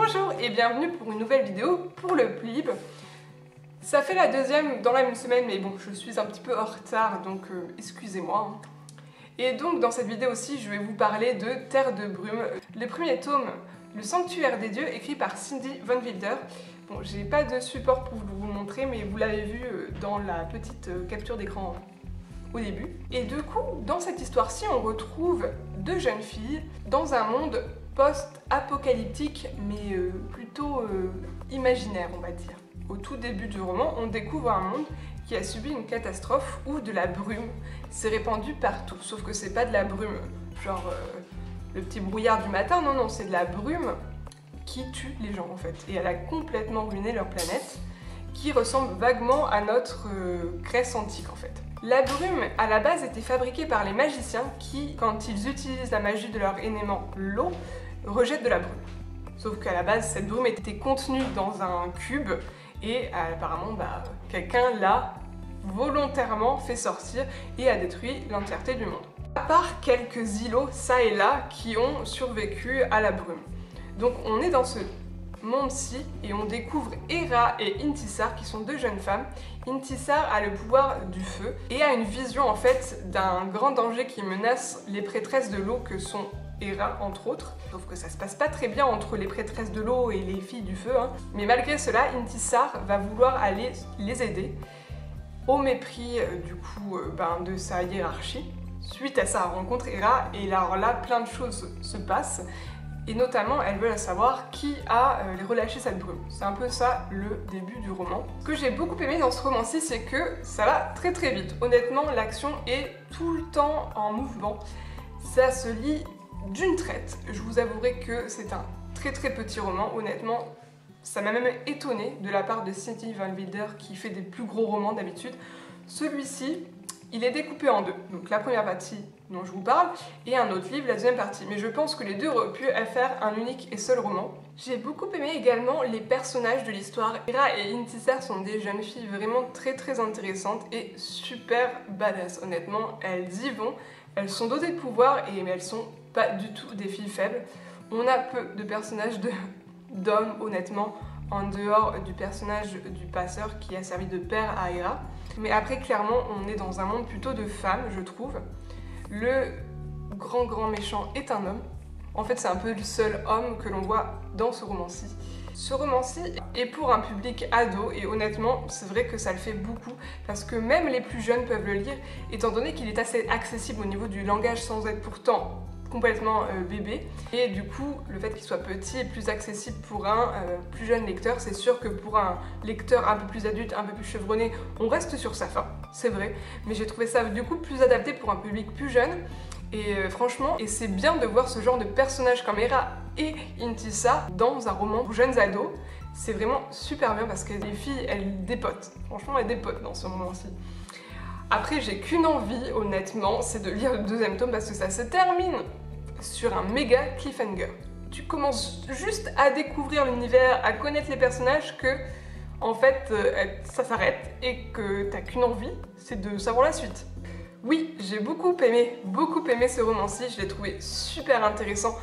Bonjour et bienvenue pour une nouvelle vidéo pour le Plib. Ça fait la deuxième dans la même semaine, mais bon, je suis un petit peu en retard, donc excusez-moi. Et donc dans cette vidéo aussi, je vais vous parler de Terre de brume, le premier tome, Le Sanctuaire des dieux, écrit par Cindy Von Wilder. Bon, j'ai pas de support pour vous le montrer, mais vous l'avez vu dans la petite capture d'écran au début. Et du coup, dans cette histoire-ci, on retrouve deux jeunes filles dans un monde post-apocalyptique, mais plutôt imaginaire, on va dire. Au tout début du roman, on découvre un monde qui a subi une catastrophe où de la brume s'est répandue partout. Sauf que c'est pas de la brume, genre le petit brouillard du matin, non, non, c'est de la brume qui tue les gens en fait. Et elle a complètement ruiné leur planète, qui ressemble vaguement à notre Grèce antique en fait. La brume, à la base, était fabriquée par les magiciens qui, quand ils utilisent la magie de leur élément, l'eau, rejettent de la brume. Sauf qu'à la base, cette brume était contenue dans un cube et apparemment, quelqu'un l'a volontairement fait sortir et a détruit l'entièreté du monde. À part quelques îlots, ça et là, qui ont survécu à la brume. Donc on est dans ce monde-ci et on découvre Hera et Intisar qui sont deux jeunes femmes. Intisar a le pouvoir du feu et a une vision en fait d'un grand danger qui menace les prêtresses de l'eau que sont Hera entre autres. Sauf que ça se passe pas très bien entre les prêtresses de l'eau et les filles du feu, hein. Mais malgré cela, Intisar va vouloir aller les aider au mépris du coup de sa hiérarchie. Suite à sa rencontre Hera, et alors là plein de choses se passent. Et notamment, elles veulent savoir qui a relâché cette brume. C'est un peu ça le début du roman. Ce que j'ai beaucoup aimé dans ce roman-ci, c'est que ça va très très vite. Honnêtement, l'action est tout le temps en mouvement. Ça se lit d'une traite. Je vous avouerai que c'est un très très petit roman. Honnêtement, ça m'a même étonnée de la part de Cindy Von Wilder qui fait des plus gros romans d'habitude. Celui-ci, il est découpé en deux. Donc la première partie dont je vous parle et un autre livre, la deuxième partie. Mais je pense que les deux auraient pu faire un unique et seul roman. J'ai beaucoup aimé également les personnages de l'histoire. Hera et Intisar sont des jeunes filles vraiment très très intéressantes et super badass. Honnêtement, elles y vont. Elles sont dotées de pouvoir mais elles sont pas du tout des filles faibles. On a peu de personnages d'hommes, honnêtement, en dehors du personnage du passeur qui a servi de père à Hera. Mais après, clairement, on est dans un monde plutôt de femmes, je trouve. Le grand méchant est un homme. En fait, c'est un peu le seul homme que l'on voit dans ce roman-ci. Ce roman-ci est pour un public ado et honnêtement, c'est vrai que ça le fait beaucoup parce que même les plus jeunes peuvent le lire étant donné qu'il est assez accessible au niveau du langage sans être pourtant complètement bébé. Et du coup, le fait qu'il soit petit est plus accessible pour un plus jeune lecteur. C'est sûr que pour un lecteur un peu plus adulte, un peu plus chevronné, on reste sur sa faim, c'est vrai. Mais j'ai trouvé ça du coup plus adapté pour un public plus jeune. Et franchement, et c'est bien de voir ce genre de personnages comme Hera et Intisar dans un roman pour jeunes ados. C'est vraiment super bien parce que les filles, elles dépotent. Franchement, elles dépotent dans ce roman-ci. Après, j'ai qu'une envie, honnêtement, c'est de lire le deuxième tome parce que ça se termine sur un méga cliffhanger. Tu commences juste à découvrir l'univers, à connaître les personnages que, en fait, ça s'arrête et que t'as qu'une envie, c'est de savoir la suite. Oui, j'ai beaucoup aimé ce roman-ci, je l'ai trouvé super intéressant.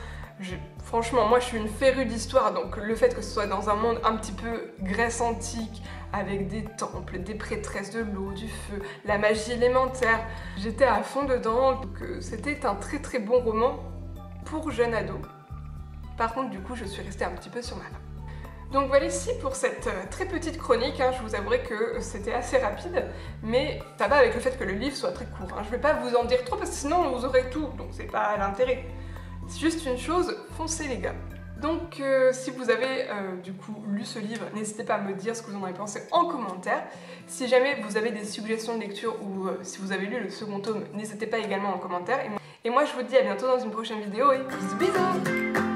Franchement, moi je suis une férue d'histoire, donc le fait que ce soit dans un monde un petit peu Grèce antique, avec des temples, des prêtresses de l'eau, du feu, la magie élémentaire, j'étais à fond dedans, donc c'était un très très bon roman pour jeunes ados. Par contre, du coup, je suis restée un petit peu sur ma faim. Donc voilà ici pour cette très petite chronique, hein. Je vous avouerai que c'était assez rapide, mais ça va avec le fait que le livre soit très court, hein. Je vais pas vous en dire trop parce que sinon vous aurez tout, donc c'est pas l'intérêt. C'est juste une chose, foncez les gars. Donc si vous avez du coup lu ce livre, n'hésitez pas à me dire ce que vous en avez pensé en commentaire. Si jamais vous avez des suggestions de lecture ou si vous avez lu le second tome, n'hésitez pas également en commentaire. Et moi je vous dis à bientôt dans une prochaine vidéo et bisous bisous.